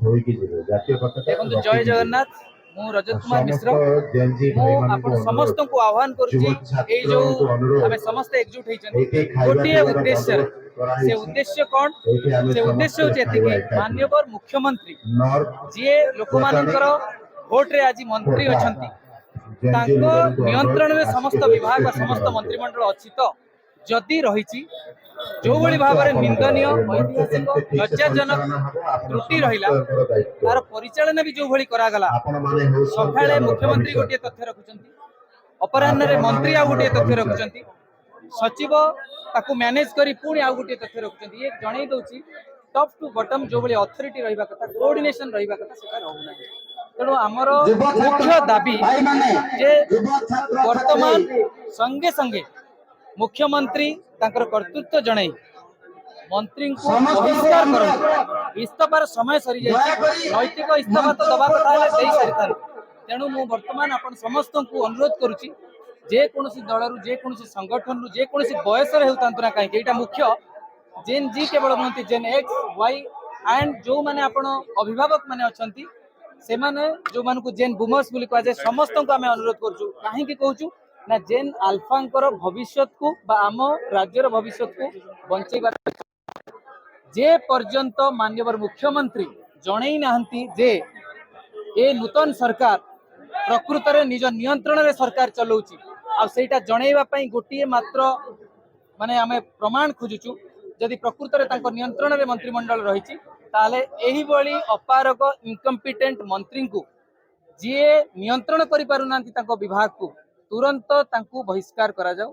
देखो जय जगन्नाथ मु रजत कुमार मिश्र मु समस्त को आह्वान करुच्ची जो आम समस्त एकजुट होती गोटे उद्देश्य से उद्देश्य कौन से उद्देश्य हूँ माननीय मुख्यमंत्री जी लोक मानकर भोट रे आज मंत्री अच्छा नियंत्रण में समस्त विभाग समस्त मंत्रिमंडल अच्छी तो जदि रही जो भली भाव में निंदनीय ऐतिहासिक लज्जाजनक त्रुटि रहा तार परिचालन भी जो भली करागला सकाळे मुख्यमंत्री गोटे तथ्य रखुचंती अपराह्न रे मंत्री आ गोटे तथ्य रखुचंती सचिव ताकू मैनेज करी पुणी आ गोटे तथ्य रखुचंती ये जणै दउची टॉप टू बॉटम जो भली अथॉरिटी रहिबा कथा कोऑर्डिनेशन रहिबा कथा सेटा रहउ नाही तेणु आमर मुख्य दाबी जे वर्तमान संगे संगे मुख्यमंत्री तांकर कर्तृत्व जणै मंत्री को बहिष्कार कर इस्तफार समय सरी जाए नैतिक इस्तफा तो दबा कथा सारी था तेणु मु वर्तमान आपण समस्त को अनुरोध करुच्ची जेकोसी दल जेकोसी संगठन जेकोसी बयस होता कहीं मुख्य जेन जी केवल नुहति जेन एक्स वाई एंड जो माने आपण अभिभावक माने अछंती से माने जो मान को जेन बुमर्स बोली कह जाए समस्त को आम अनुरोध करूँ कहीं कहूँ ना जेन आल्फांकर भविष्य को बा आम राज्यर भविष्य को बंचेबा जे पर्यंत माननीय मुख्यमंत्री जणई नाहंती जे ए नूतन सरकार प्रकृत रे निज नियंत्रण रे सरकार चलाउची आ सेटा जणैबा पई गोटिए मात्र माने आमे प्रमाण खोजुचु जदि प्रकृत रे तांको नियंत्रण रे मंत्रिमंडल रहिची ताले एही बळी अपारक इनकम्पिटेंट मंत्री को जे नियंत्रण करि पारु नांती तांको विभाग को तुरंत तांको बहिष्कार करा जाऊ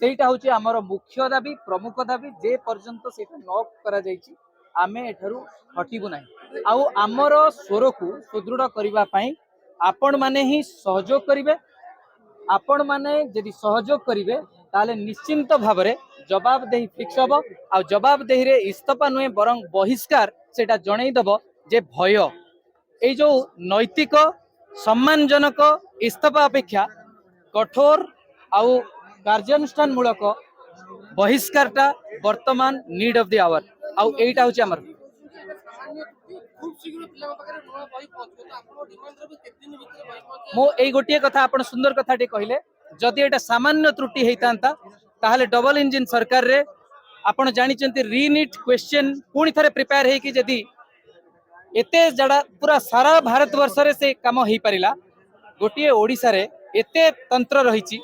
सेटा होची हमर मुख्य दाबी प्रमुख दाबी जे पर्यंत सेटा न करा जायची आमे एठरू हटिबु नाही आउ हमर स्वर को सुदृढ़ करिबा पई आपण माने ही सहयोग करिवे आपण माने यदि सहयोग करिवे ताले निश्चिंत भाव रे जवाबदेही फिक्स हबो आ जवाबदेही रे इस्तफा नुहे बरं बहिष्कार सेटा जणै दबो जे भय ए जो नैतिक सम्मानजनक इस्तफा अपेक्षा कठोर आउ कार्यानुष्ठान मूलक बहिष्कारटा वर्तमान नीड ऑफ द आवर आउ एटा होची हमर मो एई गोटिए कथा आपण सुंदर कथाटे कहले जदि एटा सामान्य त्रुटि हेतांता ताहले डबल इंजिन सरकार रे आपण जानिचंती रीनीट क्वेश्चन पुणी थरे प्रिपेयर हे कि जदि एते जड़ा पूरा सारा भारत वर्ष रे से काम हेई परिला गोटिए ओडिसा रे एते तंत्र रहिची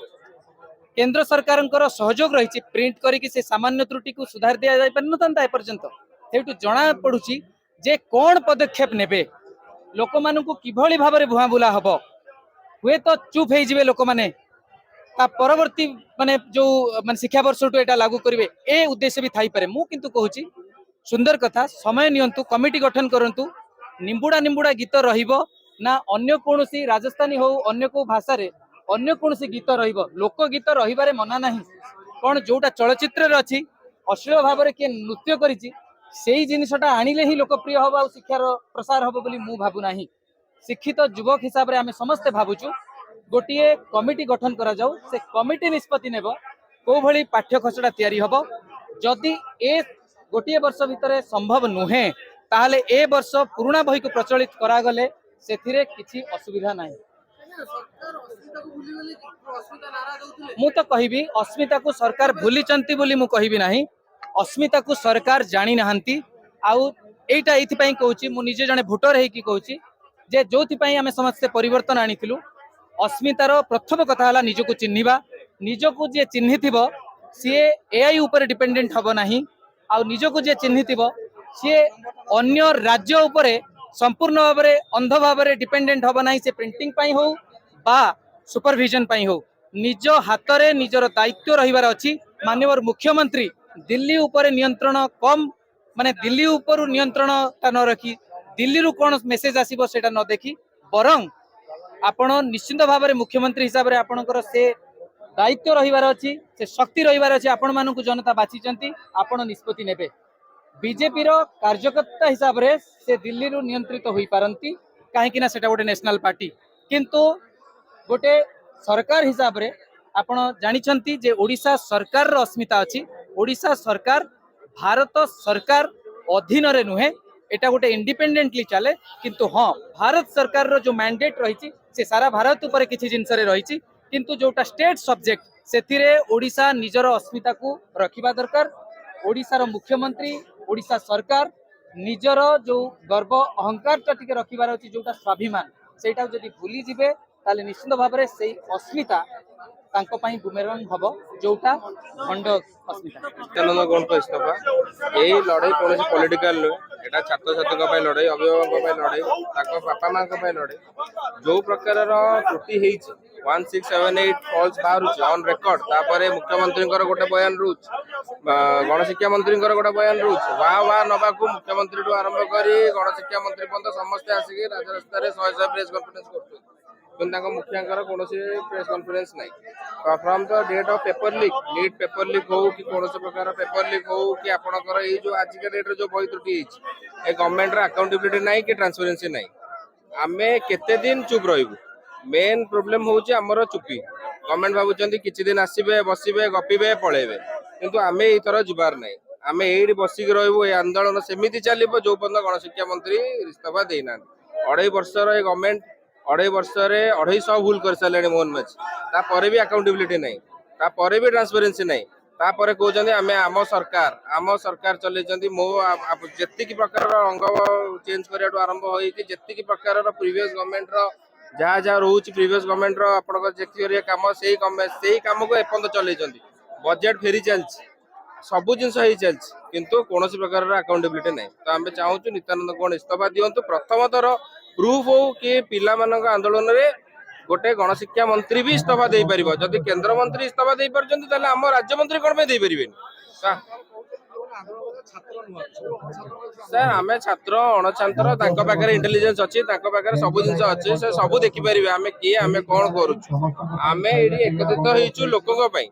केंद्र सरकार सहयोग रही प्रिंट करके से सामान्य त्रुटि को सुधार दिया जाय पारनता ए पर्यंत सेठू जना पड़ुची जे कौन पदक्षेप नेबे लोक मानू किभली भाव में भुआ बुला हबो हुए तो चुप हो जिवे लोक माने ता परवर्ती माने जो माने शिक्षा वर्ष एटा लागू करिवे ए उद्देश्य भी थाई पारे मु किंतु कहूची सुंदर कथा समय नियंतु कमिटी गठन करंतु निंबुड़ा निंबुड़ा गीत रहिबो ना अन्य कोनोसी राजस्थानी हो अन्य को भाषा रे अन्य कोनोसी गीत रहिबो लोकगीत रहिबारे मना नाही कोन जोटा चलचित्र रे अछि अश्लील भाव रे के नृत्य करिछि सेही जिनिसटा आनिले ही लोकप्रिय हबो आ शिक्षार प्रसार हबो बोली मु भाबु नाही शिक्षित युवक हिसाब रे आमे समस्त भाबुछु गोटिए कमिटी गठन करा जाऊ से कमिटी निष्पत्ति नेबो को भली पाठ्य खसड़ा तयारी हबो जदि ए गोटिए वर्ष भितरे संभव नुहे ताहले ए वर्ष पुराना बही को प्रचलित करा गले सेथिरे किछि असुविधा नाही मु तो कहबी अस्मिता को सरकार भूली चंती बोली मु कहबी नाही अस्मिता को सरकार जानी नाहंती आउ एटा एथि पई कहूची मु निजे जने भोटर हे की कहूची जे जोथि पई हमें समस्त परिवर्तन आनिथिलु अस्मितार प्रथम कथा हला निजको चिन्हिबा निजको जे चिन्हिथिबो सी एआई ऊपर डिपेंडेंट हबो नाही आउ निजको जे चिन्हिथिबो सी अन्य राज्य ऊपर संपूर्ण भाव में अंध भाव में डिपेंडेंट हबो नाही से प्रिंटिंग पई हो बा सुपरविजन पई हो निज हाथ रे निजर दायित्व रहिबार अछि माननीय मुख्यमंत्री दिल्ली ऊपर नियंत्रण कम माने दिल्ली ऊपर नियंत्रण न रखी दिल्ली रु कौन मेसेज आसीबो सेटा न देखी बरं आपण निश्चित भाव में मुख्यमंत्री हिसाब रे आपणकर से दायित्व रहिबार अछि से शक्ति रहिबार अछि आपण मानकु जनता बाचिचंती आपण निष्पत्ति नेबे बीजेपी रो कार्यकर्ता हिसाब रे से दिल्ली रु नियंत्रित होई पारंती काहे कि ना सेटा गोटे नेशनल पार्टी किंतु गोटे सरकार हिसाब रे आपण जानिचंती जे ओडिशा सरकार रो अस्मिता अछि ओडिशा सरकार भारत सरकार अधीन रे नुहे एटा गोटे इंडिपेंडेंटली चले किंतु हाँ भारत सरकार रो जो मैंडेट रही से सारा भारत ऊपर किसी जिनस रही किंतु जोटा स्टेट सब्जेक्ट से ओडिशा निजर अस्मिता को रखिबा दरकार। ओडिशार मुख्यमंत्री ओडिशा सरकार निजर जो गर्व अहंकार टिके रखिबार अछि जोटा स्वाभिमान सेटा जदि भूली जिवे ताले निश्चित भाव में से अस्मिता तांको पई बुमेरंग हबो जोटा खंड अस्मिता। नित्यानंद गौड़ को इस्तीफा यही लड़ाई कौन पॉलिटिकल एटा छात्र छात्री लड़ाई अभिभावक लड़ाई बापा माँ लड़ाई जो प्रकार त्रुटि 1678 फॉल्स बाहर ऑन रेकर्ड तापर मुख्यमंत्री गोटे बयान रोच गणशिक्षा मंत्री गोटे बयान रोच वाह नवा मुख्यमंत्री आरंभ कर गणशिक्षा मंत्री पर्यटन समस्ते आसिक राजरास्तार 100 प्रेस कॉन्फ्रेंस कर मुखिया कौन प्रेस कॉन्फ्रेंस ना from the date of paper leak NEET paper leak हो कि कौन प्रकार पेपर लीक हो कि आपंकर जो आज डेट जो बही त्रुटि गवर्नमेंट अकाउंटेबिलिटी ना कि ट्रांसपेरेंसी ना आमे केते दिन चुप रहबू मेन प्रोब्लेम होची हमर चुप्पी गवर्नमेंट भाबुचंदी किछि दिन आसीबे बसिबे गपिबे पळेबे किंतु आमे ई तरह जुबार नै आमे एडी बसिक रहबू ए आंदोलन सेमिति चलिबो जो पर्यंत गणशिक्षा मंत्री इस्तीफा देना 2.5 वर्षर ए गवर्नमेंट 2.5 वर्षरे 250 भूल कर सारे मोहन माझी तापर भी अकाउंटेबिलिटी नै तापर भी ट्रांसपेरेंसी नै तापर कहउचंदी आमे आम सरकार चलैचंदी मो जेतिकी प्रकार अंग चेंज करियाटो आरंभ होई कि जेतिकी प्रकार प्रीवियस गवर्नमेंट रो जहाँ जहाँ रोच प्रीवियस गवर्नमेंट रो आपन जेतिकी काम सेही काम को एपंत चलैचंदी बजेट फेरी चलछि सबु जिनस होई चलछि किंतु कोनोसी प्रकार अकाउंटेबिलिटी नै तो आमे चाहूछु नित्यानंद गौड़ इस्तीफा दियंतु प्रथम थर प्रूफ हो कि पिला मानक आंदोलन रे गोटे गणशिक्षा मंत्री भी इस्तीफा दे परिबो जदि केंद्र मंत्री इस्तीफा दे परचंती ताले हम राज्य मंत्री कोन पे दे परिबेनी सर आमे छात्र अणछात्र तांको पाखरे इंटेलिजेंस अछि तांको पाखरे सब जिंस अछि से सब देखि परिबे आमे किए आमे कोन करूछु आमे एडी एकत्रित होइछु लोकक पई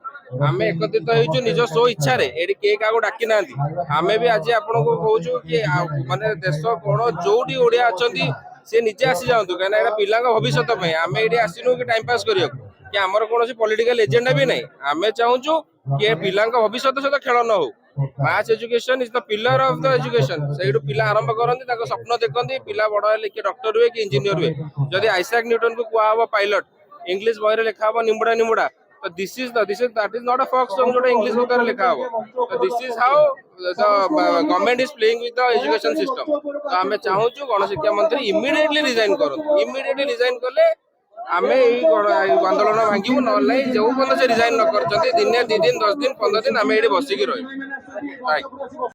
आमे एकत्रित होइछु निज सो इच्छा रे एडी के कागो डाकी नांती आमे भी आज आपन को कहूछु कि माने देश कोन जोडी ओडिया अछंती से निजे आसी जांतु कहना एटा पिला भविष्य पई आमे एडी आसिनु कि टाइम पास करियो कि हमर कोनोसी पॉलिटिकल एजेंडा भी नै आमे चाहूछु कि पिला भविष्य सहित खेल न हो mass education is the pillar of the education सेडू पिला आरंभ करंती ताको स्वप्न देखंती पिला बड़ हेले कि डॉक्टर हुए कि इंजीनियर हुए जदि आइजैक न्यूटन को कुआ हबो पायलट इंग्लिश बही रे लिखा हबो निमुडा तो this is that is not a फॉक्स सॉन्ग जोटा इंग्लिश बुक रे लिखा हबो तो this is how the government is playing with the education system तो हमें चाहूछु गणशिक्षा मंत्री इमीडिएटली रिजाइन करंतु इमीडिएटली रिजाइन करले आमे आंदोलन भांगू ना जो पर्यटन से रिजाइन न कर दिने 2 दिन 10 दिन 15 दिन आमे बसिकी रही।